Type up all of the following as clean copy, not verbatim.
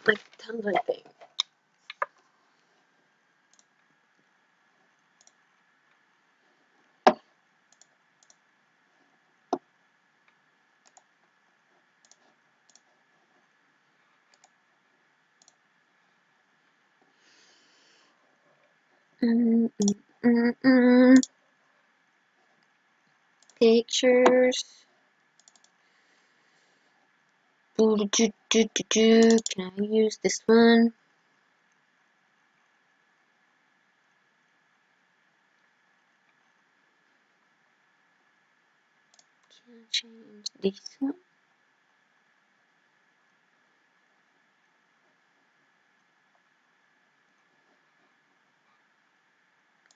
like Tumblr thing. Pictures. Can I use this one? Can I change this one?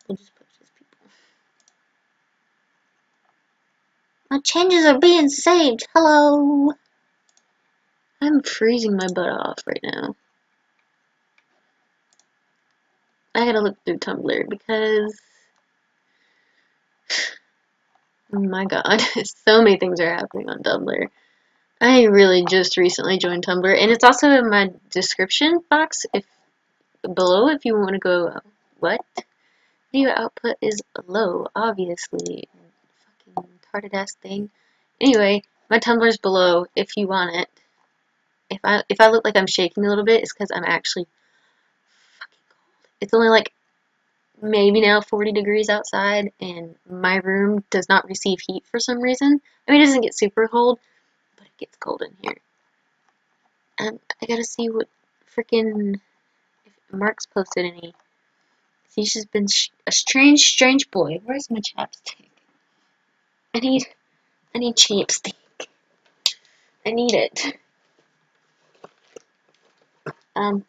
We'll just put just people. My changes are being saved. Hello. I'm freezing my butt off right now. I gotta look through Tumblr because, oh my god, so many things are happening on Tumblr. I really just recently joined Tumblr, and it's also in my description box if below if you want to go. What? Video output is low, obviously. Fucking retarded ass thing. Anyway, my Tumblr's below if you want it. If I look like I'm shaking a little bit, it's because I'm actually fucking cold. It's only like maybe now 40 degrees outside, and my room does not receive heat for some reason. I mean, it doesn't get super cold, but it gets cold in here. And I gotta see what freaking if Mark's posted any. He's just been a strange boy. Where's my chapstick? I need chapstick. I need it. Um,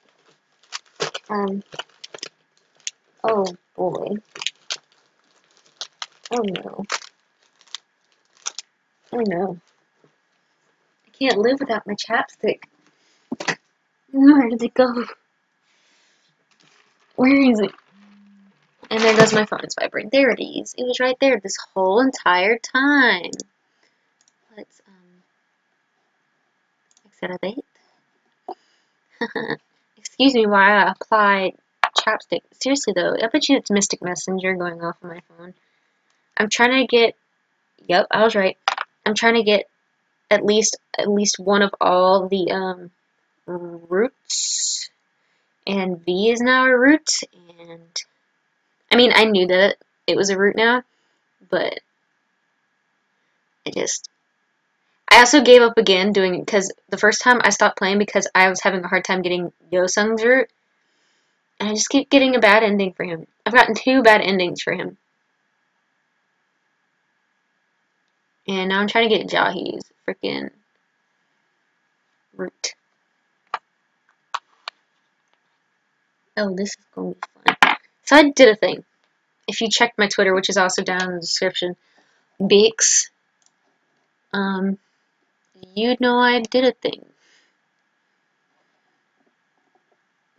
oh boy. Oh no. Oh no. I can't live without my chapstick. Where did it go? Where is it? And there goes my phone. It's vibrating. There it is. It was right there this whole entire time. Let's, accelerate. Excuse me while I apply chapstick. Seriously though, I bet you it's Mystic Messenger going off on my phone. I'm trying to get, yep, I was right. I'm trying to get at least one of all the, roots. And V is now a root, and I mean, I knew that it was a root now, but I also gave up again doing it because the first time I stopped playing because I was having a hard time getting Yosung's root, and I just keep getting a bad ending for him. I've gotten 2 bad endings for him. And now I'm trying to get Jahi's freaking root. Oh, this is going to be fun. So I did a thing. If you check my Twitter, which is also down in the description, Bix, you'd know I did a thing.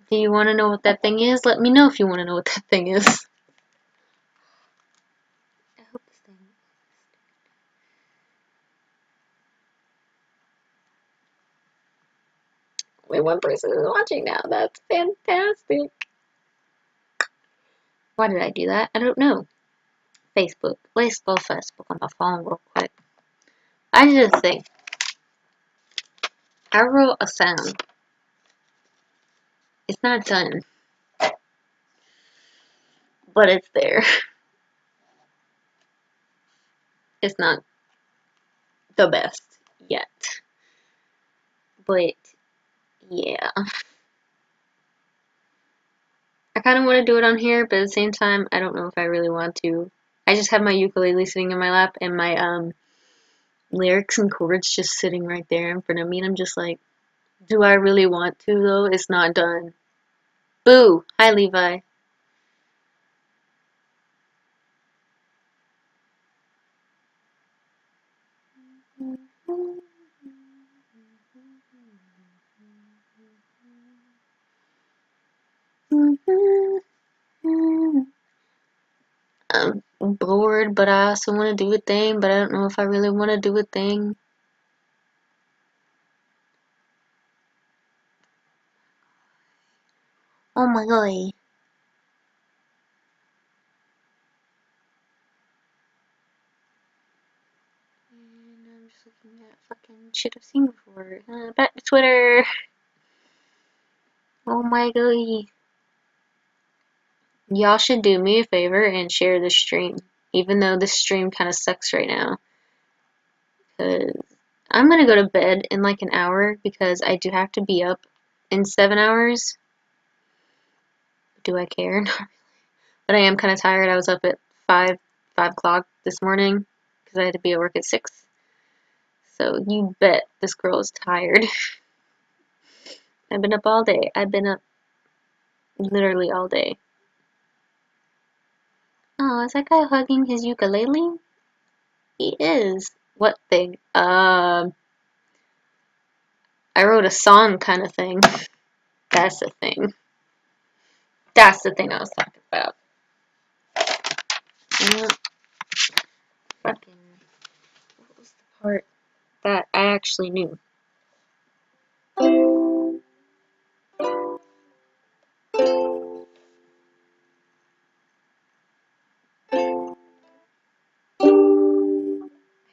Do you want to know what that thing is? Let me know if you want to know what that thing is. I hope this thing... Only one person is watching now. That's fantastic. Why did I do that? I don't know. Facebook. Let's spell Facebook on my phone real quick. I did a thing. I wrote a sound. It's not done. But it's there. It's not the best yet. But, yeah. I kind of want to do it on here, but at the same time, I don't know if I really want to. I just have my ukulele sitting in my lap, and my, lyrics and chords just sitting right there in front of me, and I'm just like, do I really want to, though? It's not done. Boo! Hi, Levi. I'm bored, but I also want to do a thing, but I don't know if I really want to do a thing. Oh my god. And I'm just looking at fucking shit I've seen before. Back to Twitter. Oh my god. Y'all should do me a favor and share this stream. Even though this stream kind of sucks right now. Because I'm gonna go to bed in like an hour because I do have to be up in 7 hours. Do I care? But I am kind of tired. I was up at 5 o'clock this morning because I had to be at work at 6. So you bet this girl is tired. I've been up all day. I've been up literally all day. Oh, is that guy hugging his ukulele? He is. What thing? I wrote a song kind of thing. That's the thing. That's the thing I was talking about. Yeah. Fucking. What was the part that I actually knew? I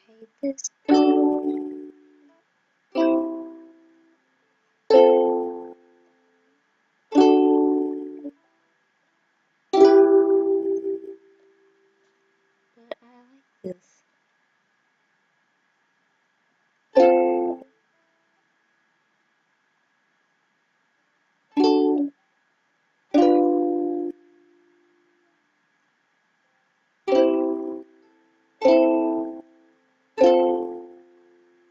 hate this. But I like this.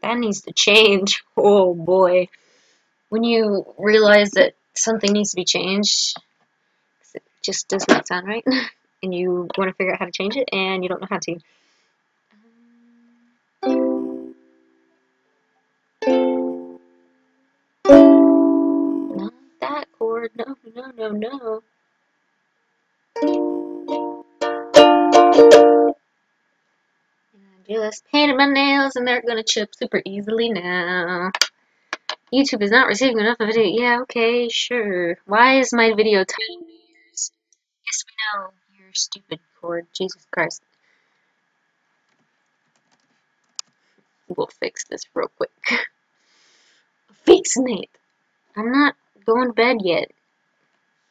That needs to change. Oh boy. When you realize that something needs to be changed, it just does not sound right, and you want to figure out how to change it, and you don't know how to. Not that chord. No, no, no, no. I just painted my nails, and they're gonna chip super easily now. YouTube is not receiving enough of it. Yeah, okay, sure. Why is my video title yours? Yes, we know. You're stupid, chord. Jesus Christ. We'll fix this real quick. Fix Nate. I'm not going to bed yet.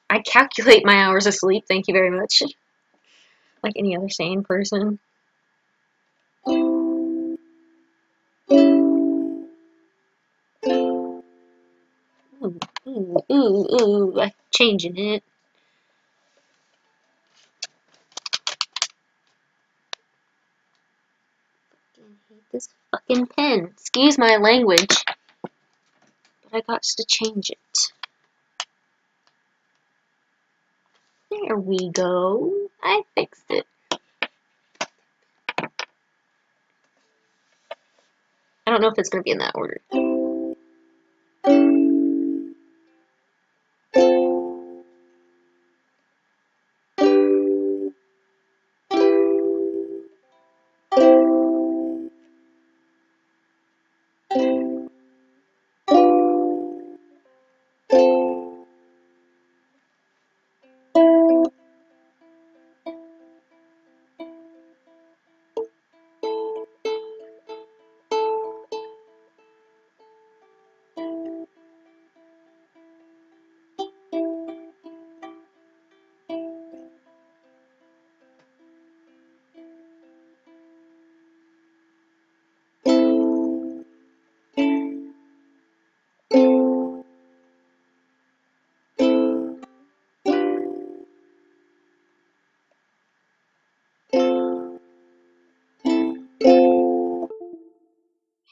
I calculate my hours of sleep, thank you very much. Like any other sane person. Ooh, I'm changing it. I hate this fucking pen. Excuse my language. But I got to change it. There we go. I fixed it. I don't know if it's going to be in that order.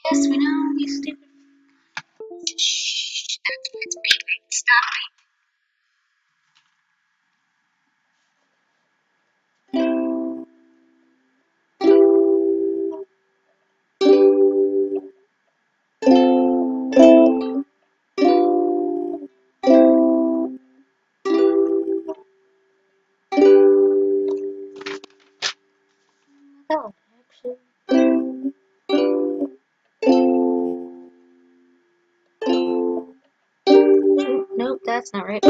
Yes, we know, you stupid. Shh, that's what's beeping. Stop it. Oh, actually. Nope, that's not right.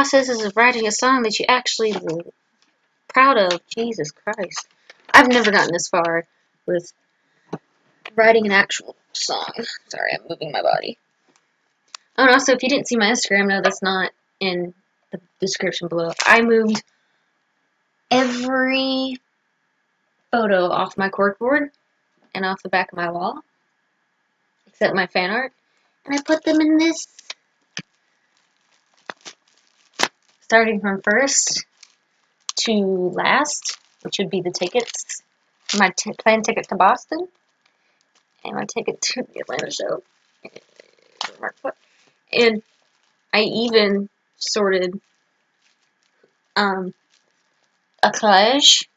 processes of writing a song that you actually were proud of. Jesus Christ. I've never gotten this far with writing an actual song. Sorry, I'm moving my body. Oh, and also, if you didn't see my Instagram, no, that's not in the description below. I moved every photo off my corkboard and off the back of my wall, except my fan art, and I put them in this, starting from first to last, which would be the tickets, my plane ticket to Boston, and my ticket to the Atlanta show, and I even sorted a collage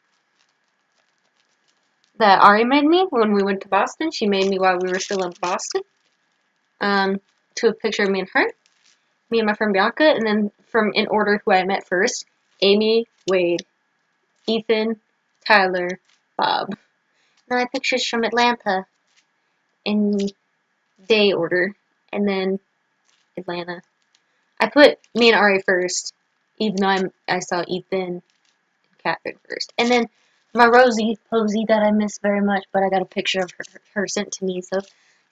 that Ari made me when we went to Boston. She made me while we were still in Boston, to a picture of me and her, me and my friend Bianca, and then from in order who I met first: Amy, Wade, Ethan, Tyler, Bob. Then my pictures from Atlanta in day order, and then Atlanta. I put me and Ari first, even though I saw Ethan and Catherine first, and then my Rosie Posey that I miss very much, but I got a picture of her sent to me, so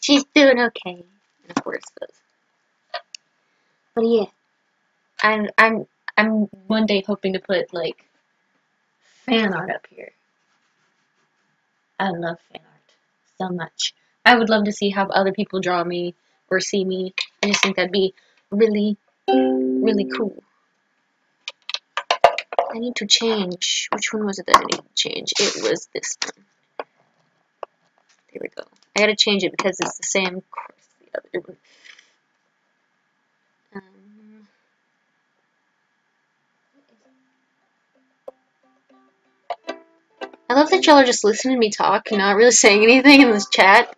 she's doing okay. And of course, but yeah, I'm one day hoping to put like fan art up here. I love fan art so much. I would love to see how other people draw me or see me. I just think that'd be really, really cool. I need to change. Which one was it that I need to change? It was this one. There we go. I gotta change it because it's the same course as the other one. I love that y'all are just listening to me talk and not really saying anything in this chat.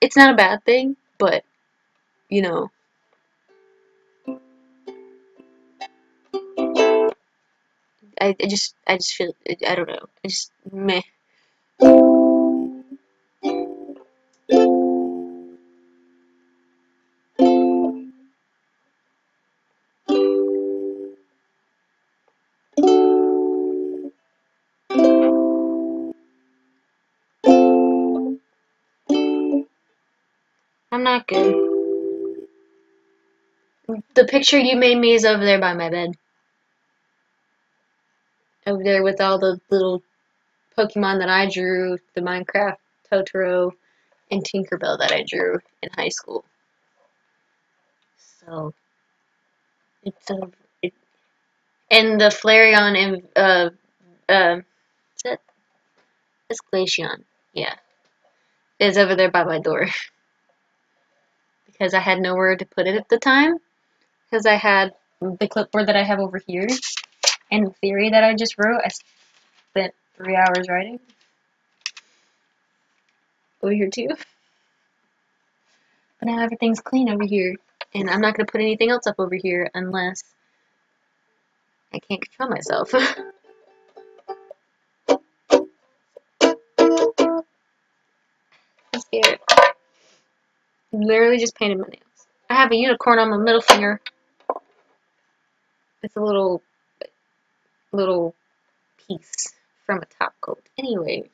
It's not a bad thing, but you know, I just feel I don't know. I just meh. I'm not good. The picture you made me is over there by my bed. Over there with all the little Pokemon that I drew, the Minecraft Totoro and Tinkerbell that I drew in high school. So it's it, and the Flareon and is that it's Glaceon? Yeah, is over there by my door because I had nowhere to put it at the time because I had the clipboard that I have over here and the theory that I just wrote. I spent 3 hours writing over here too. But now everything's clean over here, and I'm not gonna put anything else up over here unless I can't control myself. I'm scared. Literally just painted my nails. I have a unicorn on my middle finger. It's a little piece from a top coat. Anyway.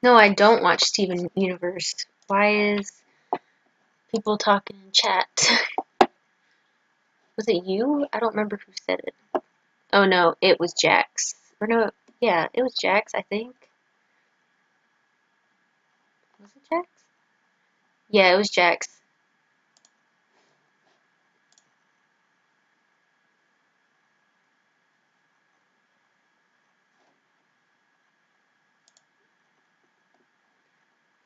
No, I don't watch Steven Universe. Why is people talking in chat? Was it you? I don't remember who said it. Oh no, it was Jax. Or no, yeah, it was Jax, I think. Was it Jax? Yeah, it was Jax.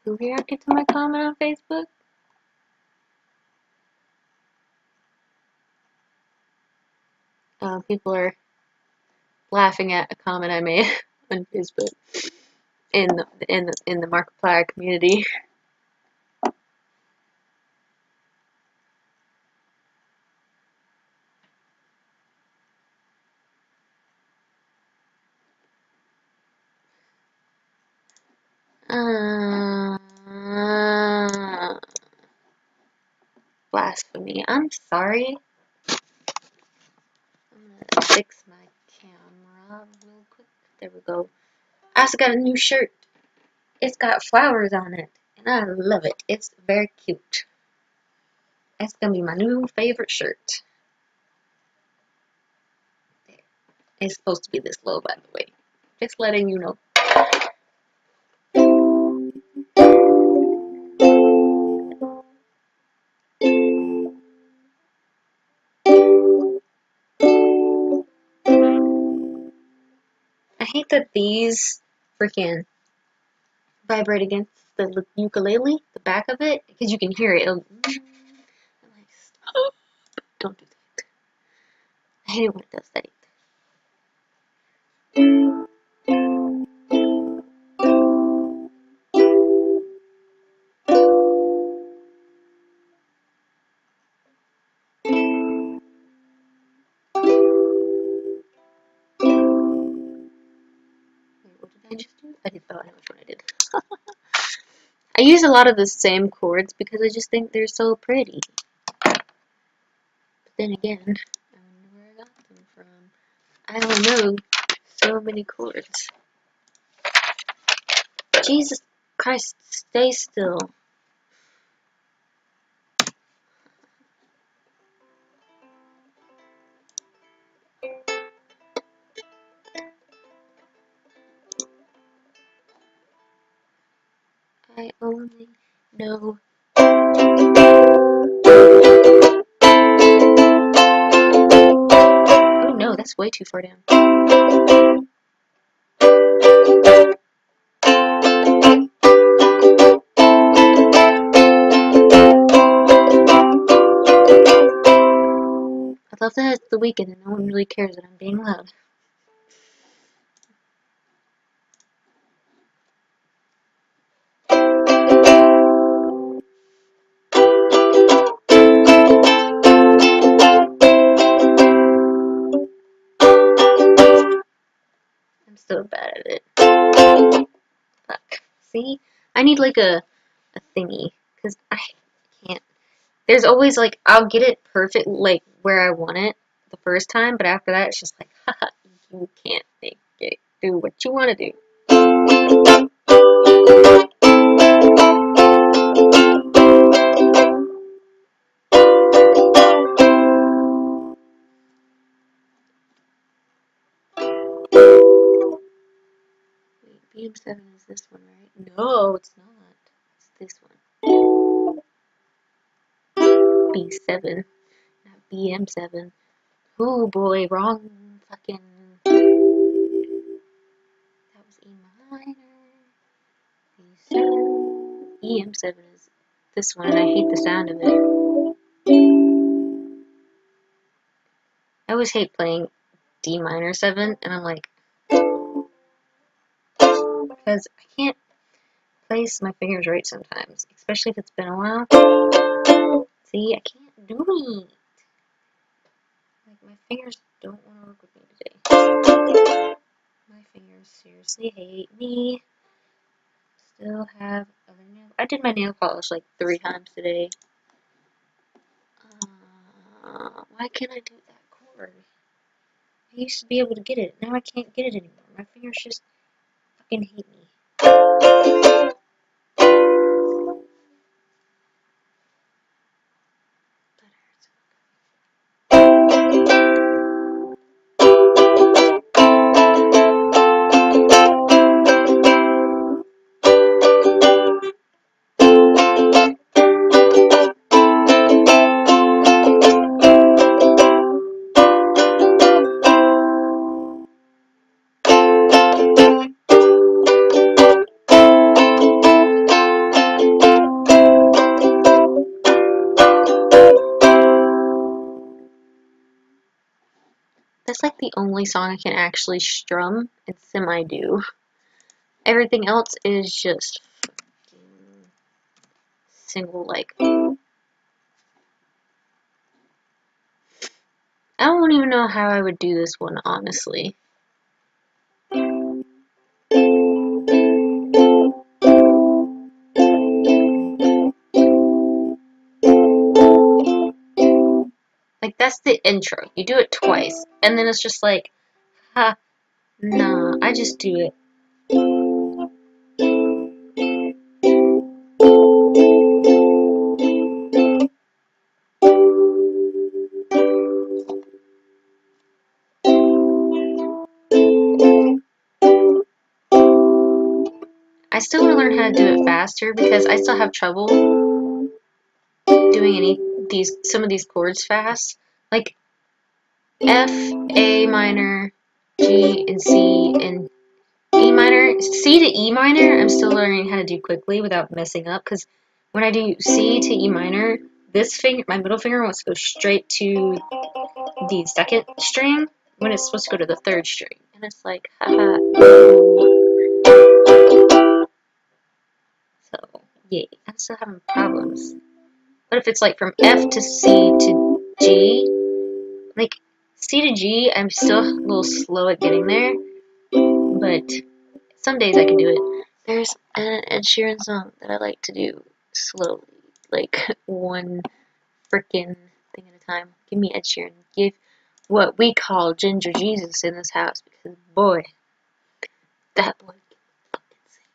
Who reacted to my comment on Facebook? People are laughing at a comment I made on Facebook in the Markiplier community. Blasphemy. I'm sorry. I'm gonna fix my camera real quick. There we go. I also got a new shirt. It's got flowers on it, and I love it. It's very cute. It's gonna be my new favorite shirt. There. It's supposed to be this low, by the way. Just letting you know. I hate that these freaking vibrate against the ukulele, the back of it, because you can hear it. I'm like, stop. Don't do that. I hate it when it does that. Wait, what did I just do? I know which one I did. I use a lot of the same chords because I just think they're so pretty. But then again, I wonder where I got them from. I don't know. So many chords. Jesus Christ, stay still. I only know. Oh no, that's way too far down. I love that it's the weekend and no one really cares that I'm being loud. I'm so bad at it. Fuck. See? I need like a thingy. Because I can't. There's always like, I'll get it perfect, like where I want it the first time, but after that it's just like, haha, you can't make it do what you want to do. Wait, BM7 is this one, right? No, it's not. It's this one. B7, not BM7. Oh boy, wrong fucking. That was E minor. B7. EM7 is this one, and I hate the sound of it. I always hate playing D minor 7, and I'm like, because I can't place my fingers right sometimes, especially if it's been a while. See, I can't do it. Like, my fingers don't want to work with me today. My fingers seriously hate me. Still have other nail. I did my nail polish like 3 times today. Why can't I do that chord? I used to be able to get it. Now I can't get it anymore. My fingers just fucking hate me. That's like the only song I can actually strum and semi-do. Everything else is just single, like... I don't even know how I would do this one, honestly. Like, that's the intro. You do it twice, and then it's just like, ha, nah, I just do it. I still want to learn how to do it faster because I still have trouble doing some of these chords fast. Like F, A minor, G, and C, and E minor. C to E minor, I'm still learning how to do quickly without messing up, because when I do C to E minor, this finger, my middle finger, wants to go straight to the second string when it's supposed to go to the third string. And it's like, haha. So, yeah, I'm still having problems. But if it's like from F to C to G, like C to G, I'm still a little slow at getting there. But some days I can do it. There's an Ed Sheeran song that I like to do slowly, like one frickin' thing at a time. Give me Ed Sheeran. Give what we call Ginger Jesus in this house, because boy, that boy can fucking sing.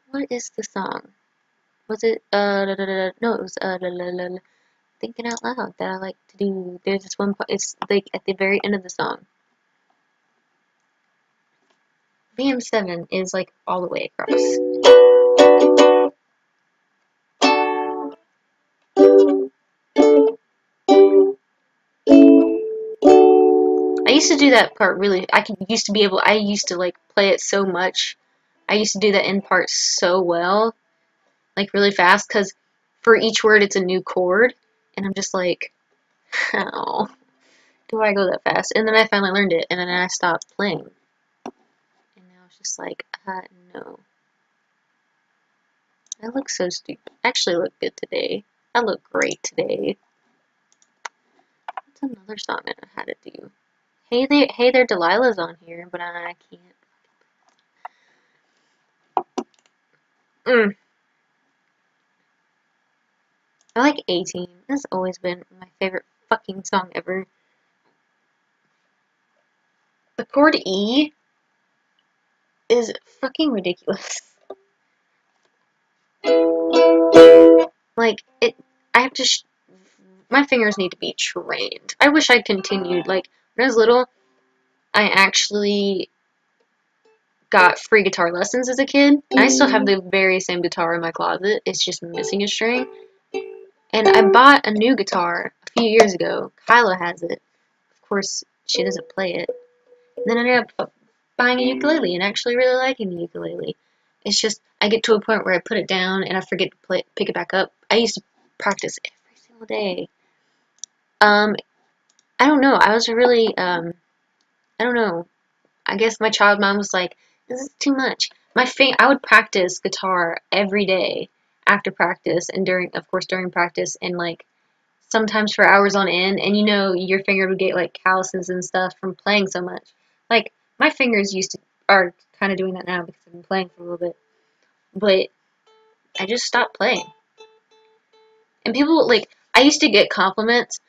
What is the song? Was it no, it was Thinking Out Loud that I like to do. There's this one part, it's like at the very end of the song. VM7 is like all the way across. I used to do that part really. I used to like play it so much. I used to do that end part so well, like really fast, because for each word it's a new chord, and I'm just like, how do I go that fast? And then I finally learned it, and then I stopped playing. And now it's just like, no. I look so stupid. I actually look good today. I look great today. What's another song I know how to do? Hey there, Delilah's on here, but I can't. I like 18. That's always been my favorite fucking song ever. The chord E is fucking ridiculous. Like, I have to, my fingers need to be trained. I wish I'd continued. Like, when I was little, I actually got free guitar lessons as a kid. I still have the very same guitar in my closet. It's just missing a string. And I bought a new guitar a few years ago. Kyla has it. Of course, she doesn't play it. And then I ended up buying a ukulele and actually really liking the ukulele. It's just, I get to a point where I put it down and I forget to pick it back up. I used to practice every single day. I don't know. I was really, I don't know. I guess my child mom was like, this is too much. I would practice guitar every day after practice and of course, during practice, and like sometimes for hours on end. And you know, your finger would get like calluses and stuff from playing so much. Like my fingers are kind of doing that now because I've been playing for a little bit, but I just stopped playing. And people like, I used to get compliments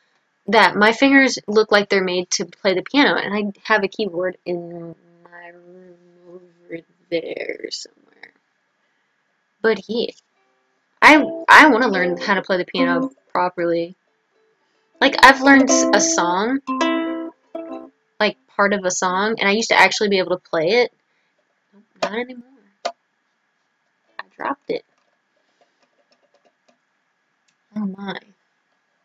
that my fingers look like they're made to play the piano, and I have a keyboard in my room over there somewhere. But yeah, I want to learn how to play the piano properly. Like I've learned a song, like part of a song, and I used to actually be able to play it. Not anymore. I dropped it. Oh my.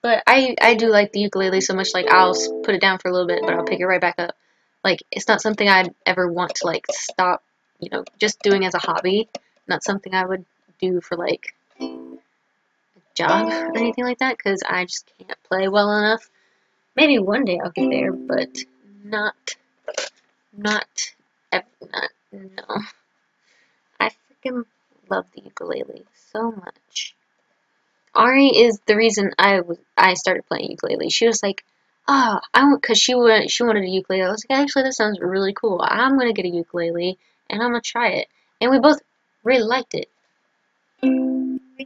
But I do like the ukulele so much, like I'll put it down for a little bit, but I'll pick it right back up. Like it's not something I'd ever want to like stop, just doing as a hobby. Not something I would do for like a job or anything like that, because I just can't play well enough. Maybe one day I'll get there, but not, not, not, no. I freaking love the ukulele so much. Ari is the reason I started playing ukulele. She was like, "Ah, I want," because she wanted a ukulele. I was like, "Actually, that sounds really cool. I'm gonna get a ukulele and I'm gonna try it." And we both really liked it.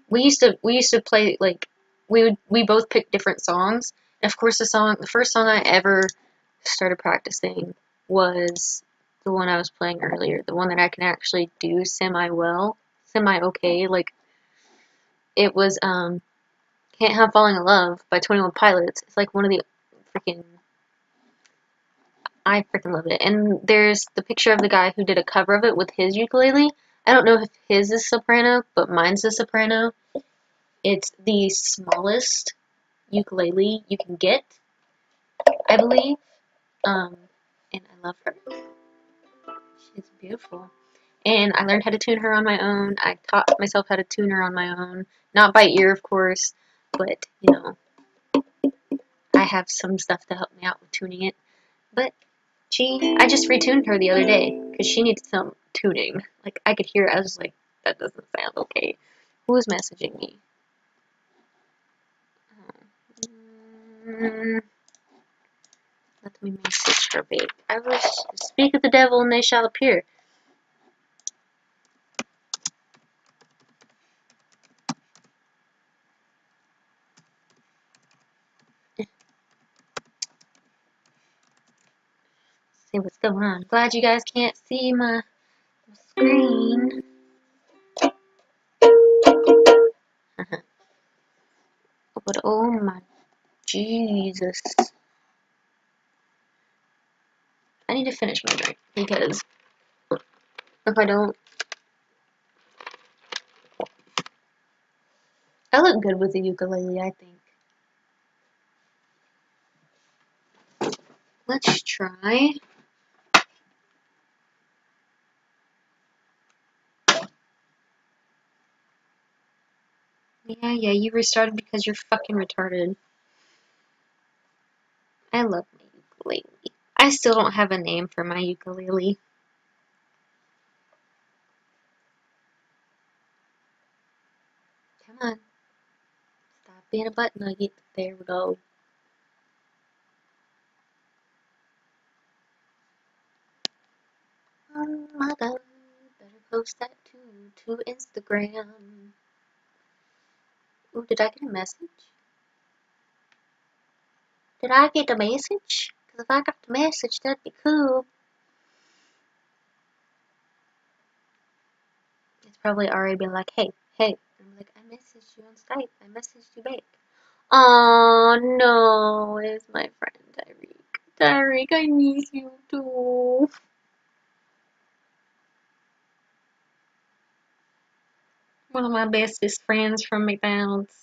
We used to play like we both picked different songs. And of course, the first song I ever started practicing was the one I was playing earlier, the one that I can actually do semi well, semi okay. Like it was Can't Help Falling in Love by 21 Pilots. It's like one of the freaking. I freaking love it. And there's the picture of the guy who did a cover of it with his ukulele. I don't know if his is soprano, but mine's a soprano. It's the smallest ukulele you can get, I believe. Um, and I love her. She's beautiful. And I learned how to tune her on my own. I taught myself how to tune her on my own. Not by ear, of course, but, I have some stuff to help me out with tuning it. But I just retuned her the other day because she needed some tuning. Like, I could hear it. I was like, that doesn't sound okay. Who is messaging me? Mm, let me message her, babe. I was speak of the devil and they shall appear. See what's going on. Glad you guys can't see my screen. But oh my Jesus. I need to finish my drink because if I don't, I look good with the ukulele, I think. Let's try. Yeah, you restarted because you're fucking retarded. I love my ukulele. I still don't have a name for my ukulele. Come on. Stop being a butt nugget. There we go. Oh my god. Better post that too to Instagram. Ooh, did I get a message? Did I get a message? Because if I got the message, that'd be cool. It's probably already been like, hey. I'm like, I messaged you on Skype. I messaged you back. Oh no, it's my friend Tyreek. Tyreek, I miss you too. One of my bestest friends from McDonald's.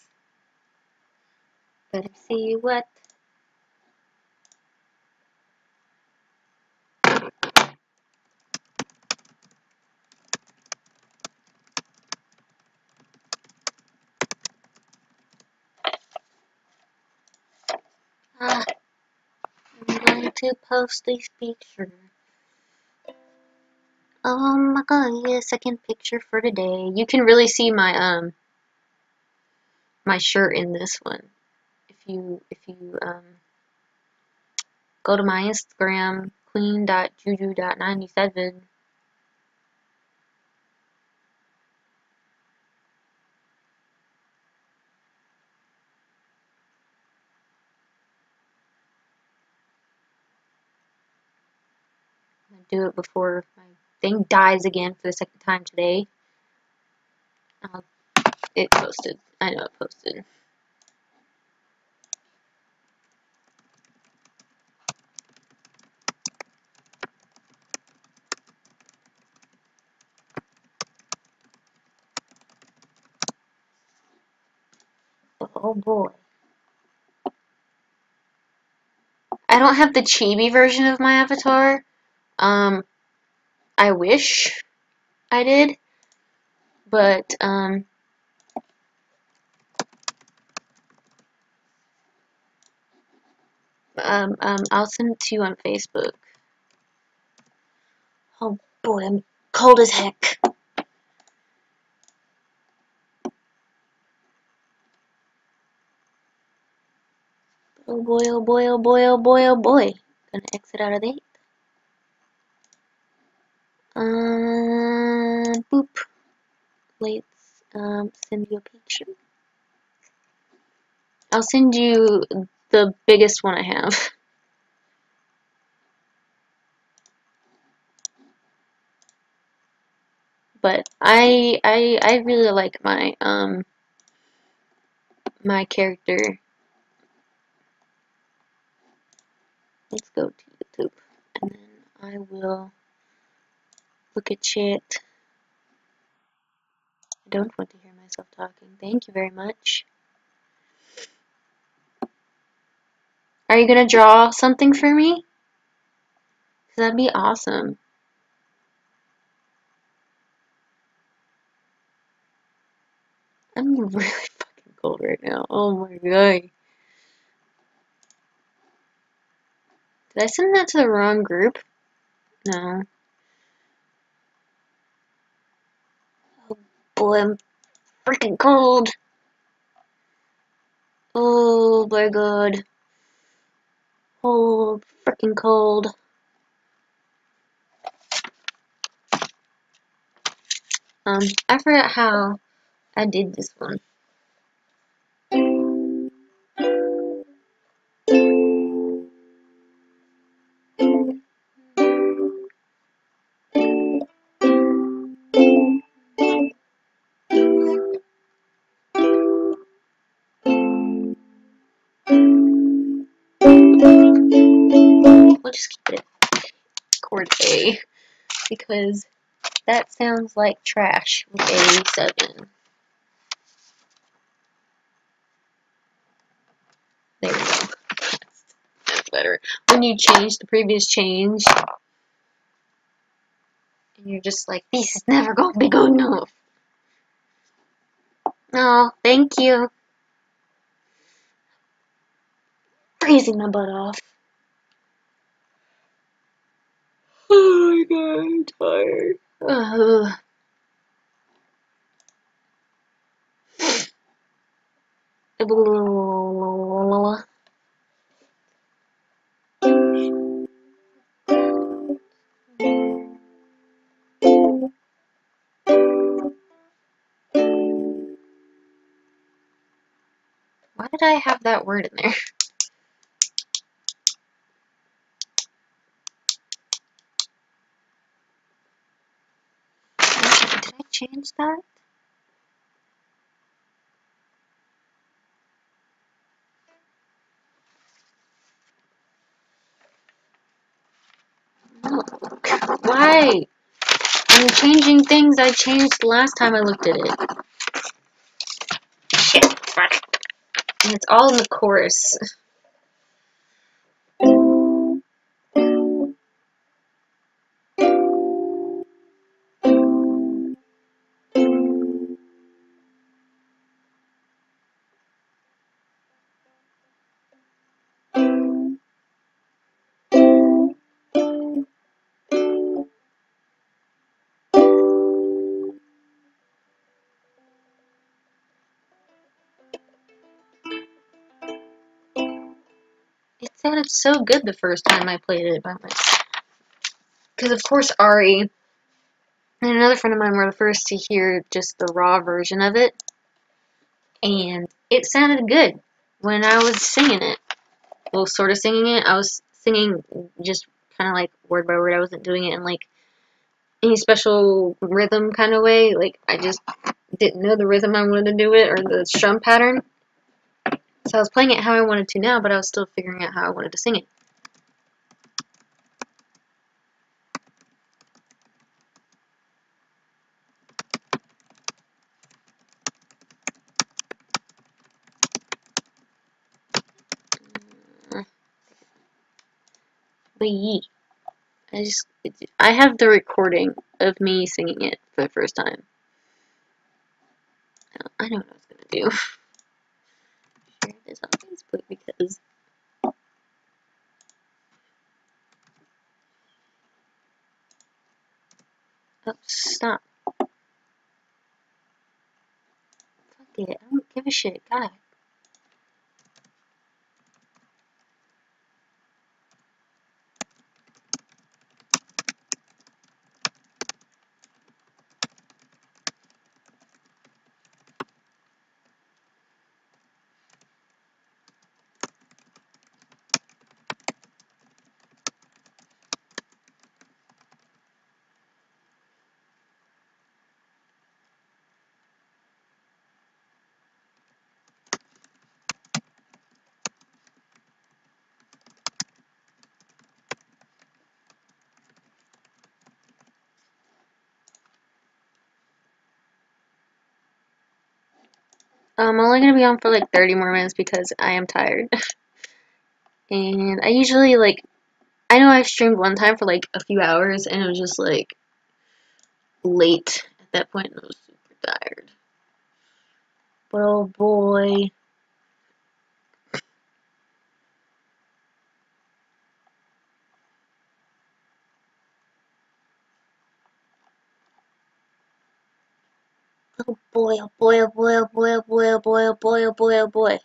Better see what. I'm going to post this picture. Oh my god, yeah, second picture for today. You can really see my shirt in this one. If you go to my Instagram, queen.juju.97. I'm gonna do it before my thing dies again for the second time today. It posted. I know it posted. Oh boy. I don't have the chibi version of my avatar. Um, I wish I did, but I'll send it to you on Facebook. Oh boy, I'm cold as heck. Oh boy, oh boy, oh boy, oh boy, oh boy. Gonna exit out of the 8th. Boop. Let's send you a picture. I'll send you the biggest one I have. But I really like my my character. Let's go to YouTube and then I will look at chat. I don't want to hear myself talking. Thank you very much. Are you gonna draw something for me? That'd be awesome. I'm really fucking cold right now. Oh my god. Did I send that to the wrong group? No. Oh boy, I'm freaking cold. Oh my god. Oh, freaking cold. I forgot how I did this one. We'll just keep it chord A because that sounds like trash with A7. There we go. That's better. When you change the previous change, and you're just like, this is never gonna be good enough. Oh, thank you. Freezing my butt off. Oh my god, I'm tired. Ugh. Why did I have that word in there? Did I change that? No. Why? I'm changing things I changed last time I looked at it. Shit, fuck. And it's all in the chorus. It sounded so good the first time I played it by myself. Because of course Ari and another friend of mine were the first to hear just the raw version of it. And it sounded good when I was singing it. Well, sort of singing it. I was singing just kind of like word by word. I wasn't doing it in like any special rhythm kind of way. Like I just didn't know the rhythm I wanted to do it or the strum pattern. So I was playing it how I wanted to now, but I was still figuring out how I wanted to sing it. But yee. I have the recording of me singing it for the first time. I know what I was gonna do. Share this on Facebook because Oh, stop. Fuck it. I don't give a shit. God. I'm only gonna be on for like 30 more minutes because I am tired. And I usually like, I know I streamed one time for like a few hours and it was just like late at that point and I was super tired. But oh boy. Oh boy, oh boy, oh boy, oh boy, oh boy, oh boy, oh boy, oh boy, oh boy.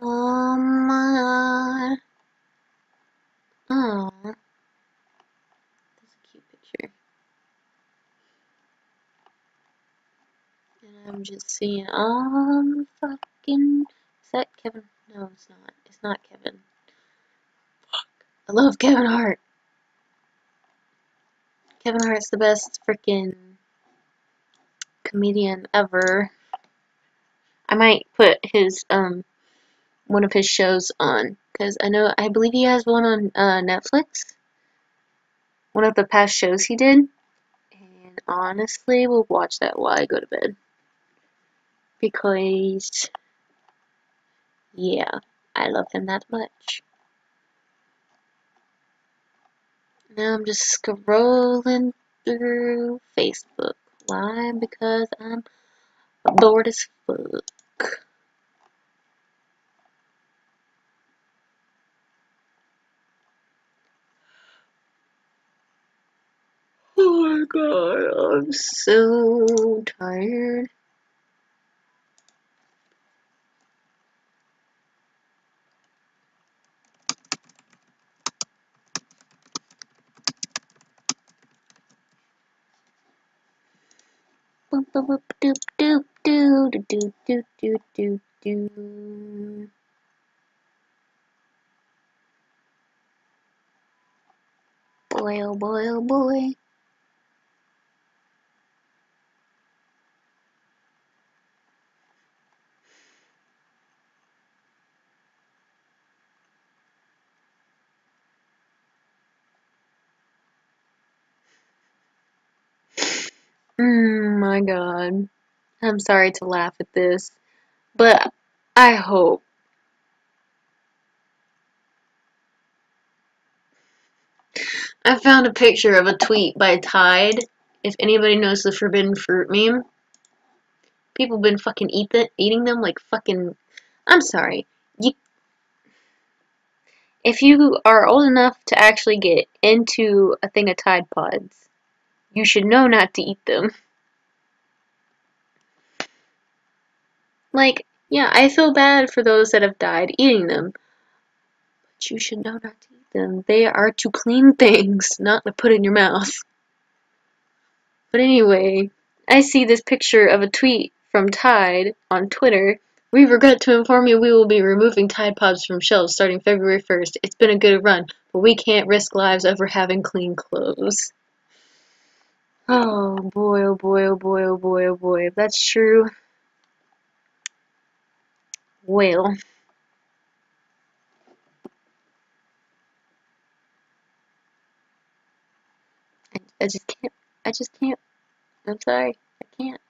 Oh my god. Oh, that's a cute picture. And I'm just seeing, fucking, is that Kevin? No, it's not. It's not Kevin. I love Kevin Hart. Kevin Hart's the best freaking comedian ever. I might put his, one of his shows on, because I believe he has one on, Netflix. One of the past shows he did. And honestly, we'll watch that while I go to bed. Because, yeah, I love him that much. Now I'm just scrolling through Facebook. Why? Because I'm bored as fuck. Oh my god, I'm so tired. Boop boop boop doop doop doo doo doo doo doo doo doo. Boy oh boy oh boy. My god. I'm sorry to laugh at this, but I hope. I found a picture of a tweet by Tide. If anybody knows the forbidden fruit meme, people been fucking eating them like fucking. I'm sorry. You, if you are old enough to actually get into a thing of Tide Pods, you should know not to eat them. Like, yeah, I feel bad for those that have died eating them, but you should know not to eat them. They are to clean things, not to put in your mouth. But anyway, I see this picture of a tweet from Tide on Twitter. We regret to inform you we will be removing Tide Pods from shelves starting February 1st. It's been a good run, but we can't risk lives over having clean clothes. Oh boy, oh boy, oh boy, oh boy, oh boy. If that's true, well, I just can't. I just can't. I'm sorry. I can't.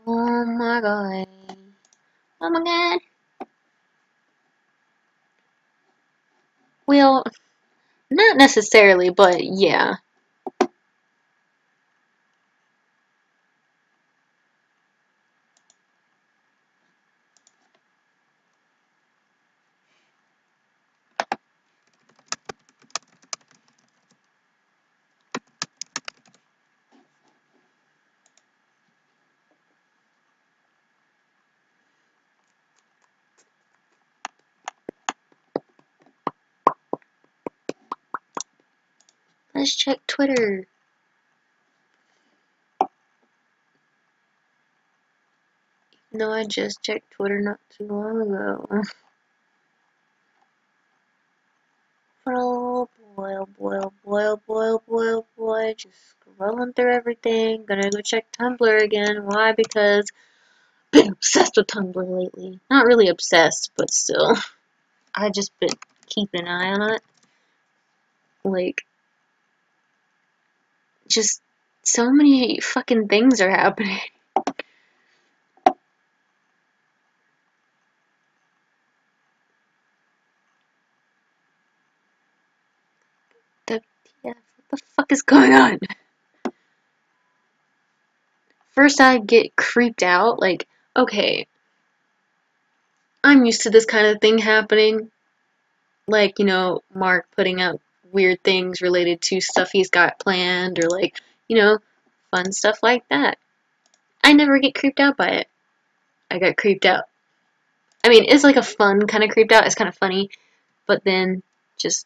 Oh my god. Oh my god. Well, not necessarily, but yeah. Let's check Twitter. No, I just checked Twitter not too long ago. Oh boy, oh boy, oh boy, oh boy, oh boy, oh boy. Just scrolling through everything. Gonna go check Tumblr again. Why? Because I've been obsessed with Tumblr lately. Not really obsessed, but still. I just been keeping an eye on it. Like, just so many fucking things are happening. WTF, what the fuck is going on? First I get creeped out, like, okay, I'm used to this kind of thing happening. Like, Mark putting out weird things related to stuff he's got planned, or like, fun stuff like that. I never get creeped out by it. I got creeped out. I mean, it's like a fun kind of creeped out. It's kind of funny, but then just,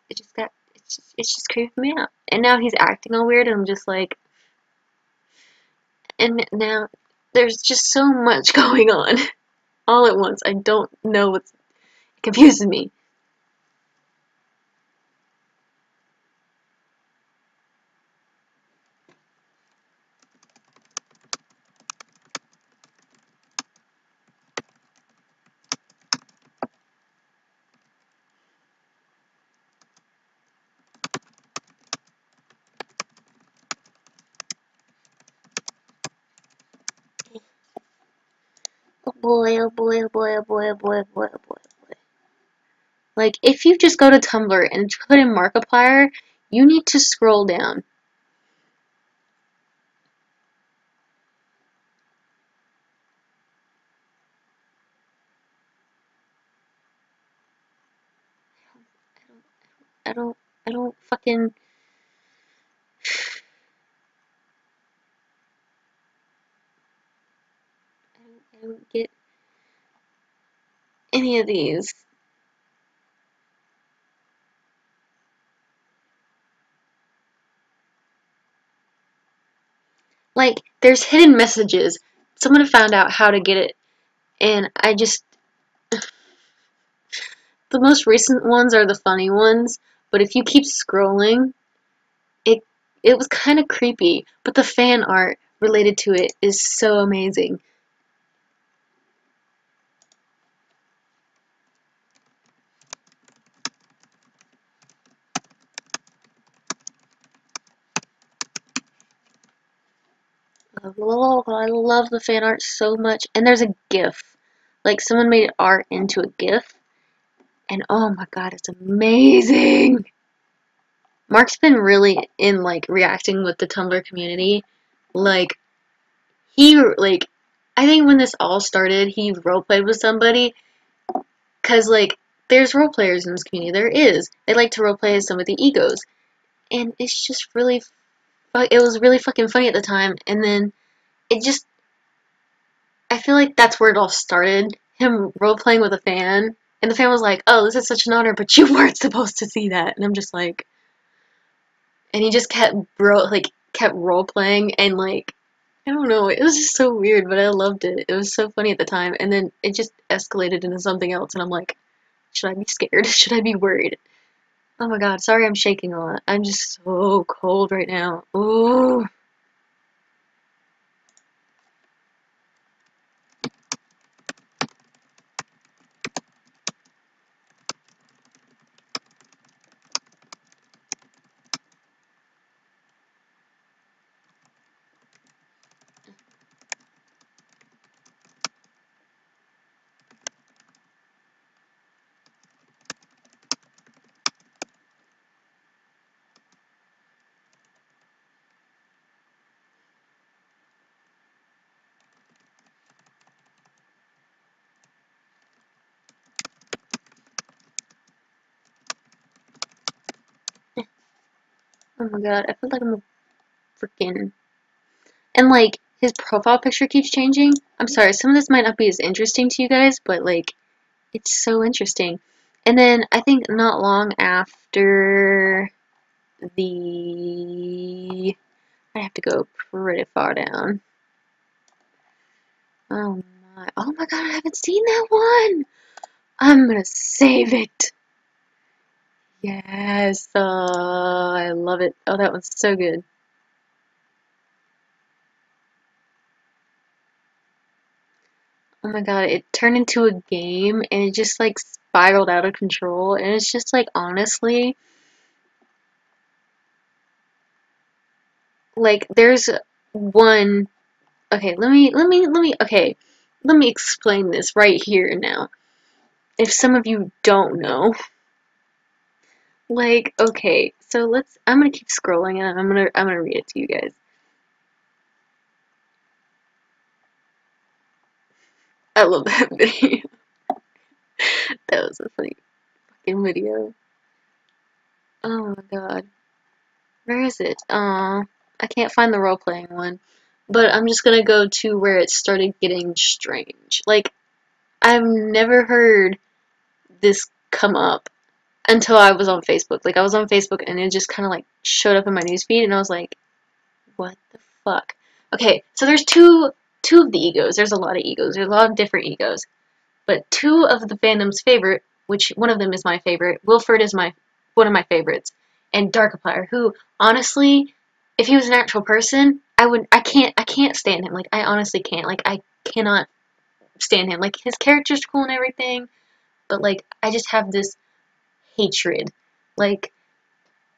it's just creeped me out. And now he's acting all weird, and I'm just like, and now there's just so much going on all at once. I don't know what's it confuses me. Oh boy, oh boy, oh boy, oh boy, oh boy, oh boy, oh boy, oh boy. Like, if you just go to Tumblr and put in Markiplier, you need to scroll down. I don't, I don't fucking. I don't get any of these. Like, there's hidden messages. Someone found out how to get it, and I just. The most recent ones are the funny ones, but if you keep scrolling, it it was kind of creepy, but the fan art related to it is so amazing. I love the fan art so much. And there's a GIF. Like, someone made art into a GIF, and oh my god, it's amazing! Mark's been really in, like, reacting with the Tumblr community. Like, like, I think when this all started, he roleplayed with somebody, because, like, there's roleplayers in this community. There is. They like to roleplay as some of the egos. And it's just really, it was really fucking funny at the time, and then it just, I feel like that's where it all started. Him role playing with a fan, and the fan was like, "Oh, this is such an honor, but you weren't supposed to see that." And I'm just like, and he just kept role playing, and like, I don't know, it was just so weird, but I loved it. It was so funny at the time, and then it just escalated into something else, and I'm like, should I be scared? Should I be worried? Oh my god, sorry I'm shaking a lot. I'm just so cold right now. Ooh. Oh my god, I feel like I'm a freaking... And, like, his profile picture keeps changing. I'm sorry, some of this might not be as interesting to you guys, but, like, it's so interesting. And then, I think not long after the... I have to go pretty far down. Oh my god, I haven't seen that one! I'm gonna save it! Yes, I love it. Oh, that one's so good. Oh my god, it turned into a game and it just like spiraled out of control and it's just like honestly like there's one okay, let me explain this right here and now. If some of you don't know, like okay, so I'm gonna keep scrolling and I'm gonna read it to you guys. I love that video. That was a funny fucking video. Oh my god. Where is it? I can't find the role-playing one. But I'm just gonna go to where it started getting strange. Like, I've never heard this come up until I was on Facebook. Like, I was on Facebook and it just kind of like showed up in my newsfeed and I was like, what the fuck? Okay, so there's two of the egos. There's a lot of egos. There's a lot of different egos. But two of the fandom's favorite, which one of them is my favorite, Wilford is one of my favorites, and Darkiplier, who honestly, if he was an actual person, I can't stand him. Like I honestly can't. Like I cannot stand him. Like his character's cool and everything, but like I just have this hatred, like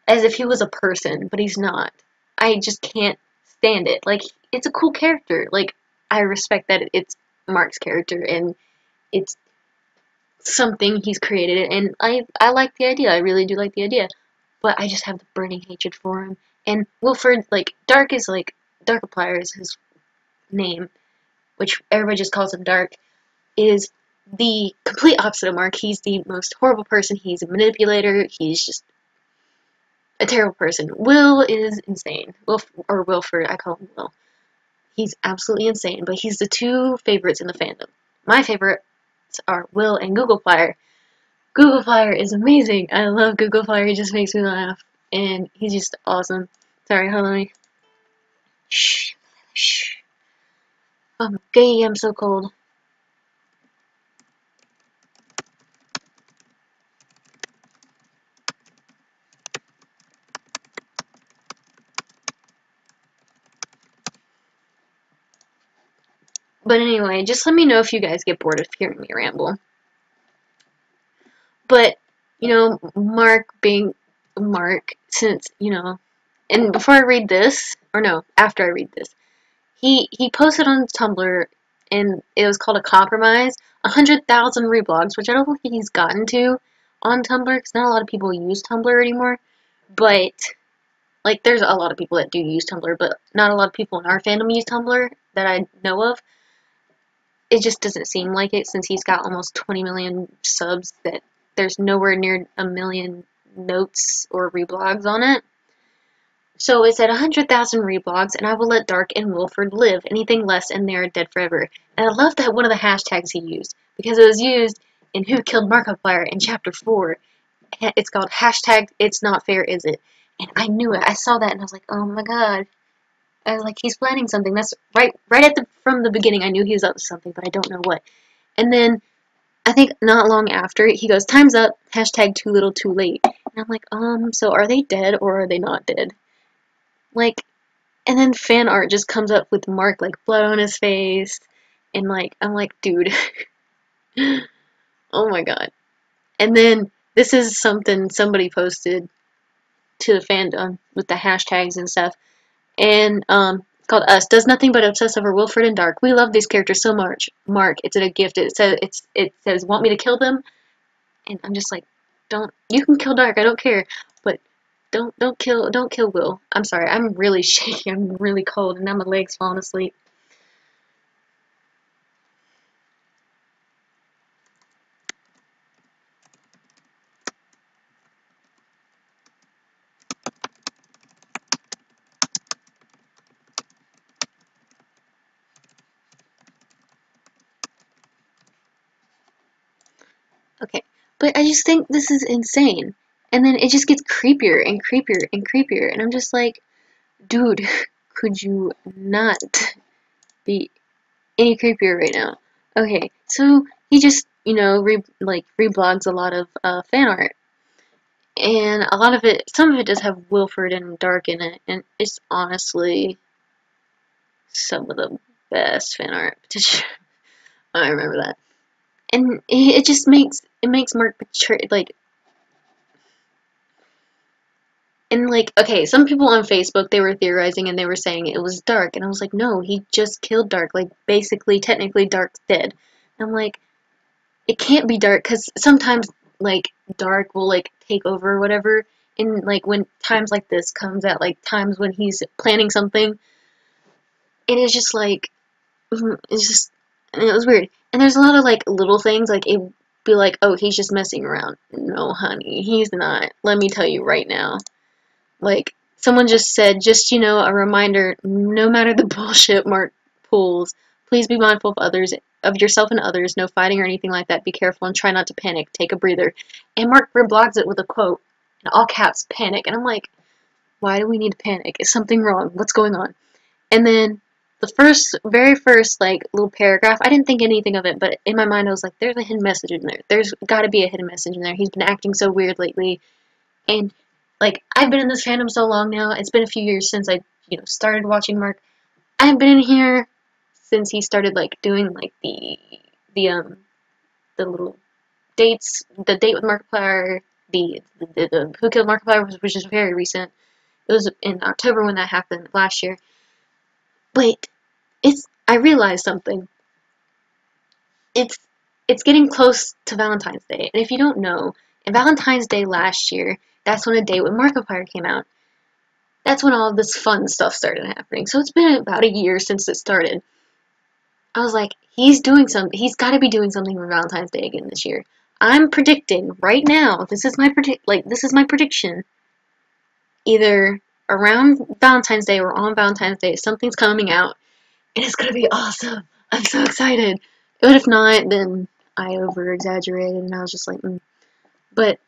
as if he was a person, but he's not. I just can't stand it. Like it's a cool character. Like I respect that it's Mark's character and it's something he's created and I like the idea. I really do like the idea. But I just have the burning hatred for him. And Wilford, like Darkiplier is his name, which everybody just calls him Dark, is the complete opposite of Mark. He's the most horrible person. He's a manipulator. He's just a terrible person. Will is insane. Wilford, I call him Will. He's absolutely insane, but he's the two favorites in the fandom. My favorites are Will and Googleplier. Googleplier is amazing. I love Googleplier. He just makes me laugh. And he's just awesome. Sorry, hold on. Shh. Shh. Okay, I'm so cold. But anyway, just let me know if you guys get bored of hearing me ramble. But, you know, Mark being Mark, since, you know, and before I read this, or no, after I read this, he posted on Tumblr, and it was called a compromise, 100,000 reblogs, which I don't think he's gotten to on Tumblr, because not a lot of people use Tumblr anymore, but, like, there's a lot of people that do use Tumblr, but not a lot of people in our fandom use Tumblr that I know of. It just doesn't seem like it, since he's got almost 20 million subs, that there's nowhere near a million notes or reblogs on it. So it's at 100,000 reblogs, and I will let Dark and Wilford live. Anything less, and they are dead forever. And I love that one of the hashtags he used, because it was used in Who Killed Markiplier in Chapter 4. It's called hashtag It's Not Fair, Is It? And I knew it. I saw that, and I was like, oh my god. I was like, he's planning something. That's right at from the beginning. I knew he was up to something, but I don't know what. And then I think not long after, he goes, time's up, hashtag too little too late. And I'm like, so are they dead or are they not dead? Like, and then fan art just comes up with Mark, like, blood on his face. And, like, I'm like, dude. Oh my god. And then, this is something somebody posted to the fandom with the hashtags and stuff. And, it's called Us. Does nothing but obsess over Wilford and Dark. We love these characters so much. Mark, it's a gift. It says, want me to kill them? And I'm just like, you can kill Dark, I don't care, but don't kill Will. I'm sorry, I'm really shaky, I'm really cold, and now my leg's falling asleep. Okay. But I just think this is insane. And then it just gets creepier and creepier and creepier. And I'm just like, dude, could you not be any creepier right now? Okay, so he just, reblogs a lot of fan art. And a lot of it, some of it does have Wilford and Dark in it. And it's honestly some of the best fan art. I remember that. And it just makes Mark betray, like, and like, okay, some people on Facebook, they were theorizing and they were saying it was Dark, and I was like, no, he just killed Dark, like, basically, technically, Dark's dead. And I'm like, it can't be Dark, because sometimes, like, Dark will, like, take over or whatever, and, like, when times like this comes at, like, times when he's planning something, and it's just like, it's just, and it was weird. And there's a lot of, like, little things, like, it be like, oh, he's just messing around. No, honey, he's not. Let me tell you right now. Like, someone just said, just, a reminder, no matter the bullshit Mark pulls, please be mindful of others, of yourself and others, no fighting or anything like that, be careful and try not to panic, take a breather. And Mark reblogs it with a quote, in all caps, panic. And I'm like, why do we need to panic? Is something wrong? What's going on? And then the very first, like, little paragraph, I didn't think anything of it, but in my mind I was like, there's a hidden message in there. There's gotta be a hidden message in there. He's been acting so weird lately. And, like, I've been in this fandom so long now. It's been a few years since I, started watching Mark. I've been in here since he started, like, doing, like, the little dates, the date with Markiplier, the Who Killed Markiplier, which is very recent. It was in October when that happened last year. But I realized something. It's getting close to Valentine's Day, and if you don't know, in Valentine's Day last year, that's when A Date with Markiplier came out. That's when all of this fun stuff started happening. So it's been about a year since it started. I was like, he's got to be doing something for Valentine's Day again this year. I'm predicting right now. This is my prediction. Either around Valentine's Day or on Valentine's Day, something's coming out, and it's gonna be awesome. I'm so excited. But if not, then I over exaggerated, and I was just like, But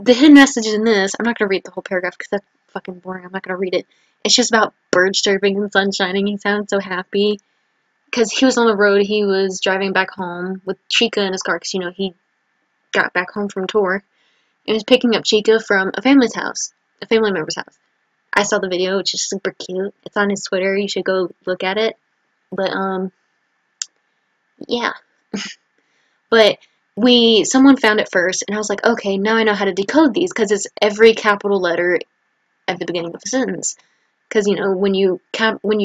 the hidden message in this, I'm not gonna read the whole paragraph because that's fucking boring. I'm not gonna read it. It's just about birds chirping and sun shining. He sounds so happy because he was on the road. He was driving back home with Chica in his car because he got back home from tour and was picking up Chica from a family member's house. I saw the video, which is super cute. It's on his Twitter. You should go look at it. But yeah. But someone found it first, and I was like, okay, now I know how to decode these because it's every capital letter at the beginning of a sentence. Because when you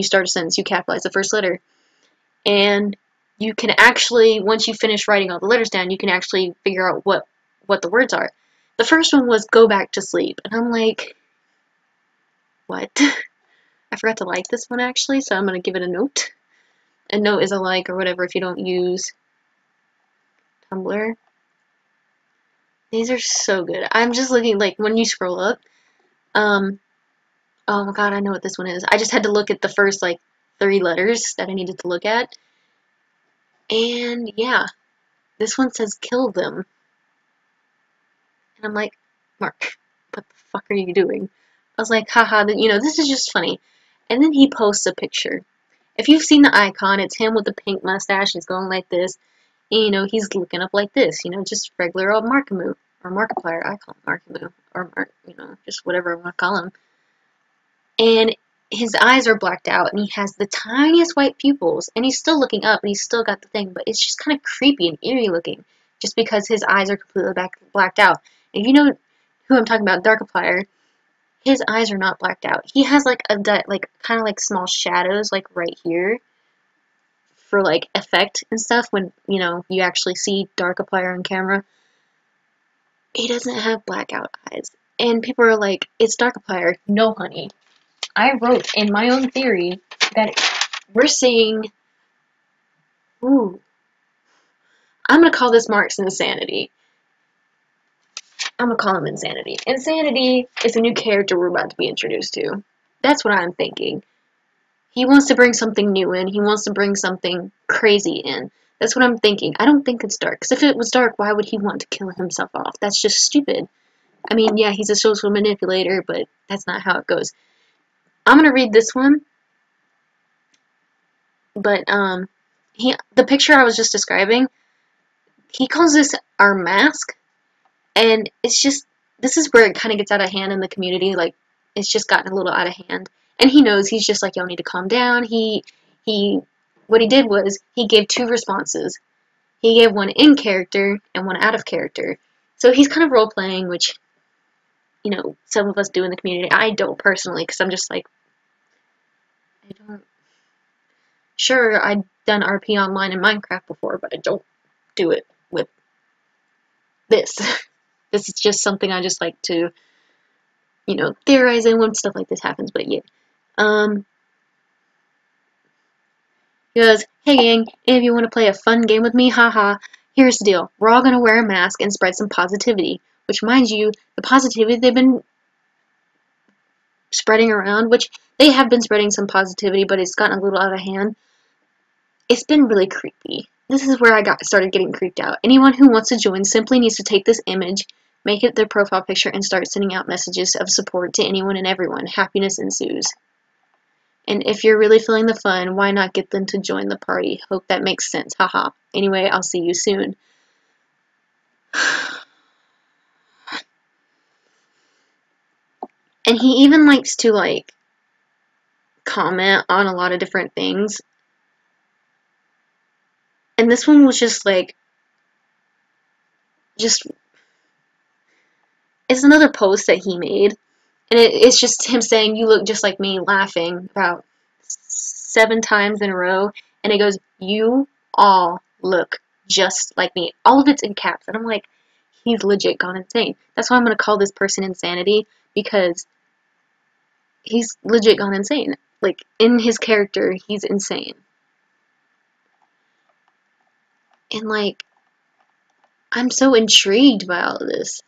start a sentence, you capitalize the first letter, and you can actually, once you finish writing all the letters down, you can actually figure out what the words are. The first one was "go back to sleep," and I'm like, what? I forgot to like this one actually, so I'm gonna give it a note. A note is a like or whatever if you don't use Tumblr. These are so good. I'm just looking, like, when you scroll up, oh my god, I know what this one is. I just had to look at the first, like, 3 letters that I needed to look at. And, yeah, this one says kill them. And I'm like, Mark, what the fuck are you doing? I was like, haha, this is just funny. And then he posts a picture. If you've seen the icon, it's him with the pink mustache. He's going like this. And, he's looking up like this. Just regular old Markimoo. Or Markiplier. I call him Markimoo. Or Mark, just whatever I want to call him. And his eyes are blacked out. And he has the tiniest white pupils. And he's still looking up. And he's still got the thing. But it's just kind of creepy and eerie looking. Just because his eyes are completely blacked out. And you know who I'm talking about, Darkiplier. His eyes are not blacked out. He has like kind of like small shadows like right here for like effect and stuff when you actually see Darkiplier on camera. He doesn't have blackout eyes. And people are like, it's Darkiplier. No, honey. I wrote in my own theory that we're seeing, ooh, I'm gonna call this Mark's insanity. I'm gonna call him Insanity. Insanity is a new character we're about to be introduced to. That's what I'm thinking. He wants to bring something new in. He wants to bring something crazy in. That's what I'm thinking. I don't think it's dark. Because if it was dark, why would he want to kill himself off? That's just stupid. I mean, yeah, he's a social manipulator, but that's not how it goes. I'm gonna read this one, but the picture I was just describing, he calls this our mask, and it's just, this is where it kind of gets out of hand in the community. Like, it's just gotten a little out of hand, and he knows. He's just like, y'all need to calm down. He what he did was he gave two responses. He gave one in character and one out of character. So he's kind of role playing, which, you know, some of us do in the community. I don't personally, because I'm just like, I don't. Sure, I've done RP online in Minecraft before, but I don't do it with this. This is just something I just like to, you know, theorize in when stuff like this happens. But yeah, he goes, "Hey gang, any of you want to play a fun game with me? Haha. Here's the deal. We're all gonna wear a mask and spread some positivity." Which, mind you, the positivity they've been spreading around, which they have been spreading some positivity, but it's gotten a little out of hand. It's been really creepy. This is where I started getting creeped out. Anyone who wants to join simply needs to take this image, make it their profile picture, and start sending out messages of support to anyone and everyone. Happiness ensues. And if you're really feeling the fun, why not get them to join the party? Hope that makes sense. Haha. Anyway, I'll see you soon. And he even likes to, like, comment on a lot of different things. And this one was just, like, just, it's another post that he made. And it's just him saying, "You look just like me," laughing about 7 times in a row. And it goes, "You all look just like me." All of it's in caps. And I'm like, he's legit gone insane. That's why I'm going to call this person Insanity, because he's legit gone insane. Like, in his character, he's insane. And, like, I'm so intrigued by all of this.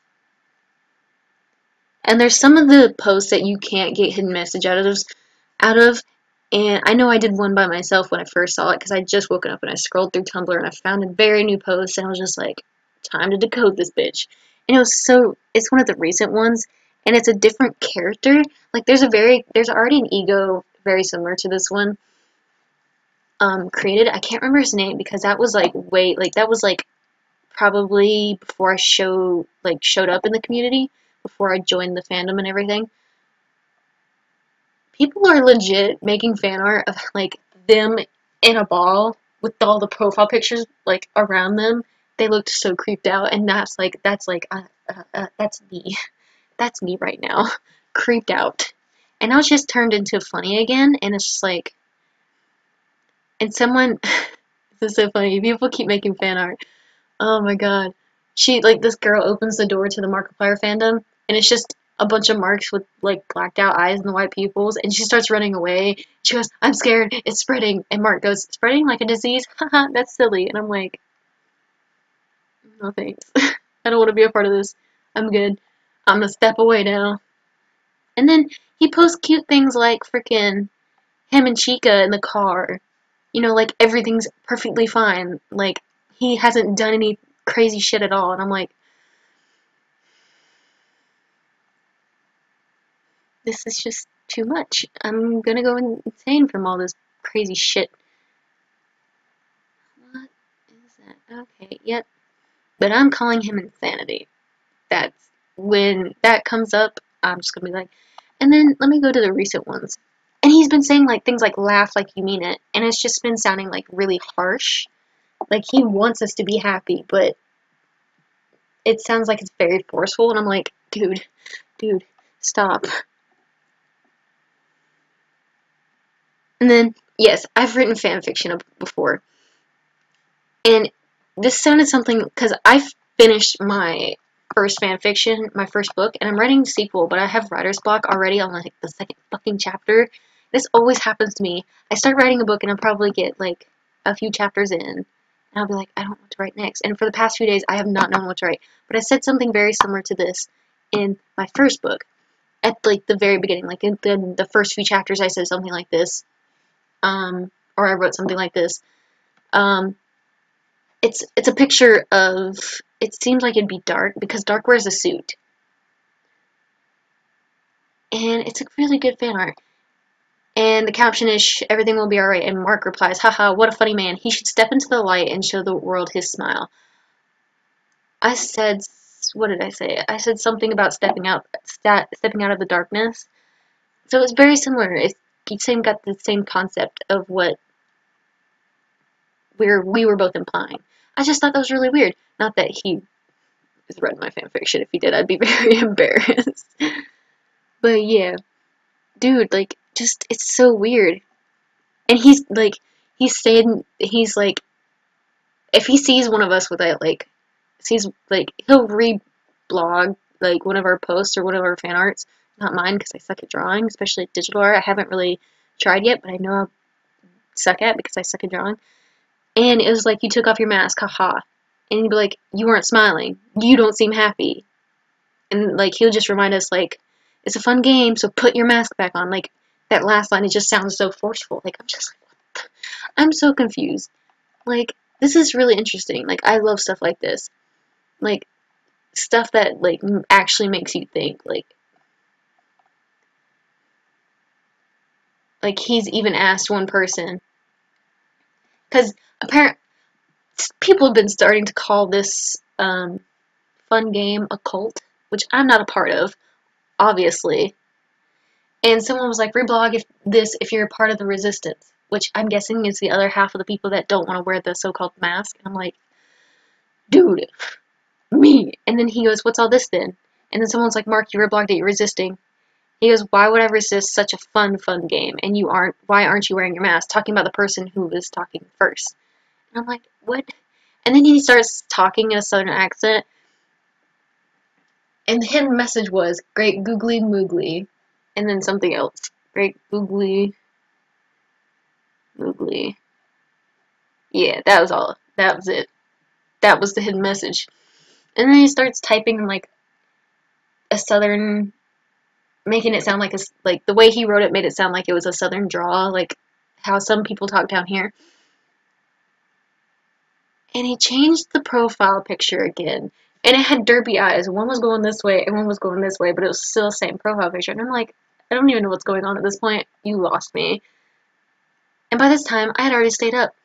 And there's some of the posts that you can't get hidden message out of, and I know I did one by myself when I first saw it, because I just woken up and I scrolled through Tumblr and I found a very new post, and I was just like, time to decode this bitch. And it's one of the recent ones, and it's a different character. Like, there's already an ego very similar to this one, created. I can't remember his name, because that was like that was like probably before I showed up in the community, before I joined the fandom and everything. People are legit making fan art of, like, them in a ball with all the profile pictures, like, around them. They looked so creeped out, and that's me. That's me right now. Creeped out. And now it's just turned into funny again, and it's just like, and someone, this is so funny, people keep making fan art. Oh my god. This girl opens the door to the Markiplier fandom, and it's just a bunch of marks with, like, blacked out eyes and the white pupils, and she starts running away. She goes, "I'm scared, it's spreading." And Mark goes, "Spreading like a disease? Haha, that's silly." And I'm like, no thanks. I don't want to be a part of this. I'm good. I'm gonna step away now. And then he posts cute things like freaking him and Chica in the car. You know, like, everything's perfectly fine. Like, he hasn't done any crazy shit at all. And I'm like, this is just too much. I'm gonna go insane from all this crazy shit. What is that? Okay, yep. But I'm calling him Insanity. That's, when that comes up, I'm just gonna be like, and then let me go to the recent ones. And he's been saying, like, things like "laugh like you mean it," and it's just been sounding, like, really harsh. Like, he wants us to be happy, but it sounds like it's very forceful, and I'm like, dude, stop. And then, yes, I've written fan fiction before. And this sounded something, because I finished my first fan fiction, my first book, and I'm writing a sequel, but I have writer's block already on, like, the second fucking chapter. This always happens to me. I start writing a book, and I'll probably get, like, a few chapters in, and I'll be like, I don't know what to write next. And for the past few days, I have not known what to write. But I said something very similar to this in my first book. At, like, the very beginning, like, in the first few chapters, I said something like this. Or I wrote something like this. it's a picture of, it seems like it'd be Dark because Dark wears a suit. And it's a really good fan art. And the caption is, everything will be alright. And Mark replies, haha, what a funny man. He should step into the light and show the world his smile. I said, what did I say? I said something about stepping out of the darkness. So it's very similar. It's got the same concept of what we were both implying. I just thought that was really weird. Not that he has read my fanfiction. If he did, I'd be very embarrassed. But yeah, dude, like, just, it's so weird. And he's like, he's like, if he sees one of us with it, like, sees, like, he'll reblog, like, one of our posts or one of our fan arts. Not mine, because I suck at drawing, especially digital art. I haven't really tried yet, but I know I suck at because I suck at drawing. And it was like, you took off your mask, haha. And he'd be like, you weren't smiling. You don't seem happy. And, like, he'll just remind us, like, it's a fun game, so put your mask back on. Like, that last line, it just sounds so forceful. Like, I'm just like, what the? I'm so confused. Like, this is really interesting. Like, I love stuff like this. Like, stuff that, like, actually makes you think. Like he's even asked one person, because apparently people have been starting to call this fun game a cult, which I'm not a part of, obviously. And someone was like, reblog if you're a part of the resistance, which I'm guessing is the other half of the people that don't want to wear the so-called mask. And I'm like, dude, me. And then he goes, what's all this then? And then someone's like, Mark, you reblogged it, you're resisting. He goes, why would I resist such a fun game? And why aren't you wearing your mask? Talking about the person who was talking first. And I'm like, what? And then he starts talking in a southern accent. And the hidden message was, great googly moogly. And then something else. Great googly moogly. Yeah, that was all. That was it. That was the hidden message. And then he starts typing like a southern, making it sound like the way he wrote it made it sound like it was a southern draw, like how some people talk down here. And he changed the profile picture again. And it had derpy eyes. One was going this way and one was going this way, but it was still the same profile picture. And I'm like, I don't even know what's going on at this point. You lost me. And by this time, I had already stayed up.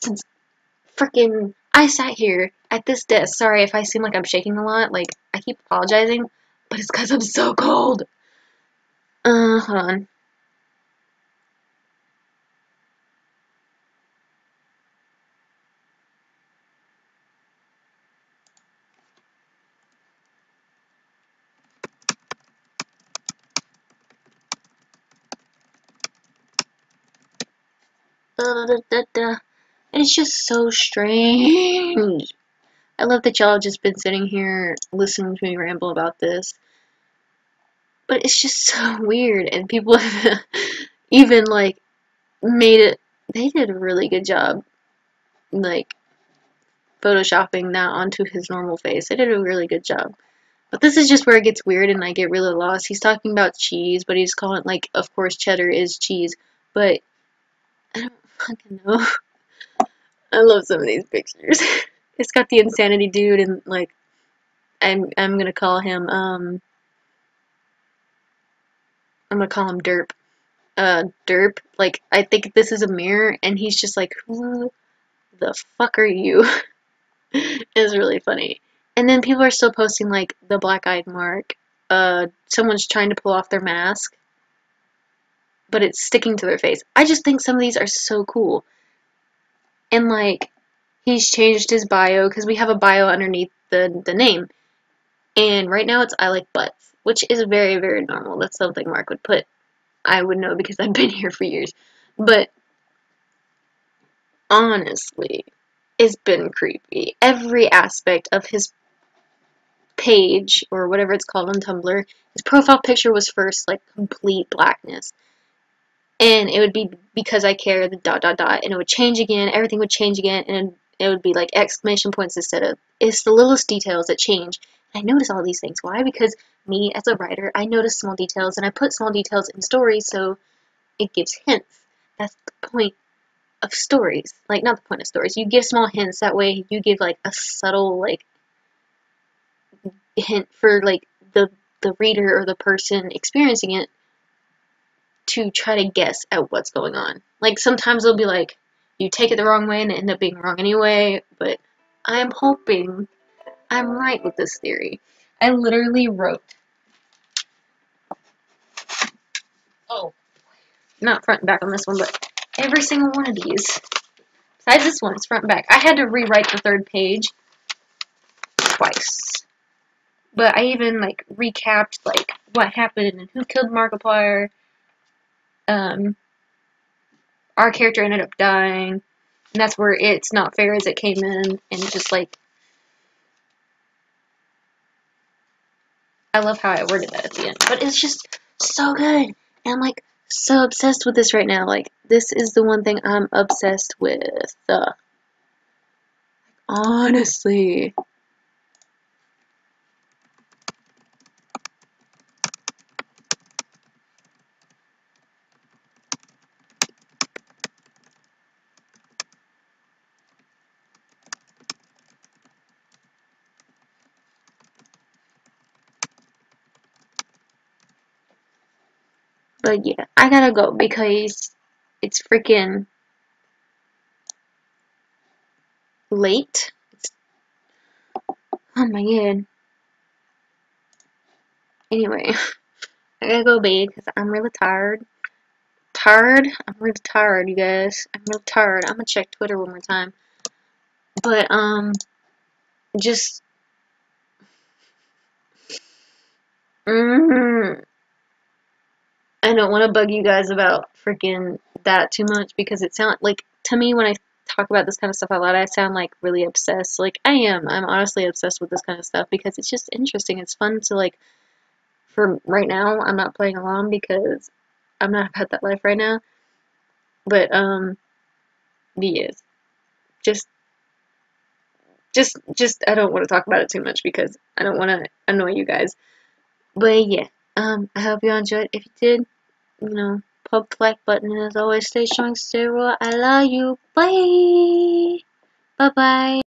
Since freaking I sat here at this desk. Sorry if I seem like I'm shaking a lot. Like, I keep apologizing, but it's because I'm so cold. Hold on. It's just so strange. I love that y'all have just been sitting here listening to me ramble about this. But it's just so weird, and people have even, like, made it. They did a really good job, like, photoshopping that onto his normal face. They did a really good job. But this is just where it gets weird and I get really lost. He's talking about cheese, but he's calling it, like, of course cheddar is cheese. But I don't fucking know. I love some of these pictures. It's got the insanity dude and, like, I'm gonna call him Derp. Derp. Like, I think this is a mirror and he's just like, who the fuck are you? It's really funny. And then people are still posting, like, the black-eyed Mark. Someone's trying to pull off their mask, but it's sticking to their face. I just think some of these are so cool. And, like, he's changed his bio, because we have a bio underneath the name. And right now it's I like butts, which is very, very normal. That's something Mark would put. I would know because I've been here for years. But, honestly, it's been creepy. Every aspect of his page, or whatever it's called on Tumblr, his profile picture was first, like, complete blackness. And it would be because I care, the ... and it would change again, everything would change again, and it would be like exclamation points instead of, it's the littlest details that change. And I notice all these things. Why? Because me, as a writer, I notice small details, and I put small details in stories, so it gives hints. That's the point of stories. Like, not the point of stories. You give small hints. That way you give, like, a subtle, like, hint for, like, the reader or the person experiencing it to try to guess at what's going on. Like, sometimes they'll be like, you take it the wrong way and it end up being wrong anyway, but I'm hoping I'm right with this theory. I literally wrote, not front and back on this one, but every single one of these, besides this one, it's front and back. I had to rewrite the third page twice. But I even, like, recapped, like, what happened and who killed Markiplier. Our character ended up dying, and that's where It's Not Fair as it came in, and just, like, I love how I worded that at the end. But it's just so good, and I'm, like, so obsessed with this right now. Like, this is the one thing I'm obsessed with. Honestly. But yeah, I gotta go because it's freaking late. Oh my god. Anyway, I gotta go to bed because I'm really tired. I'm really tired, you guys. I'm really tired. I'm gonna check Twitter one more time. But, just, I don't want to bug you guys about freaking that too much because it sounds like, to me, when I talk about this kind of stuff a lot, I sound like really obsessed. Like, I am. I'm honestly obsessed with this kind of stuff because it's just interesting. It's fun to, like, for right now, I'm not playing along because I'm not about that life right now. But, yes. Just, I don't want to talk about it too much because I don't want to annoy you guys. But yeah, I hope you enjoyed. If you did, poke the like button, and as always, stay strong, stay raw. I love you. Bye. Bye bye.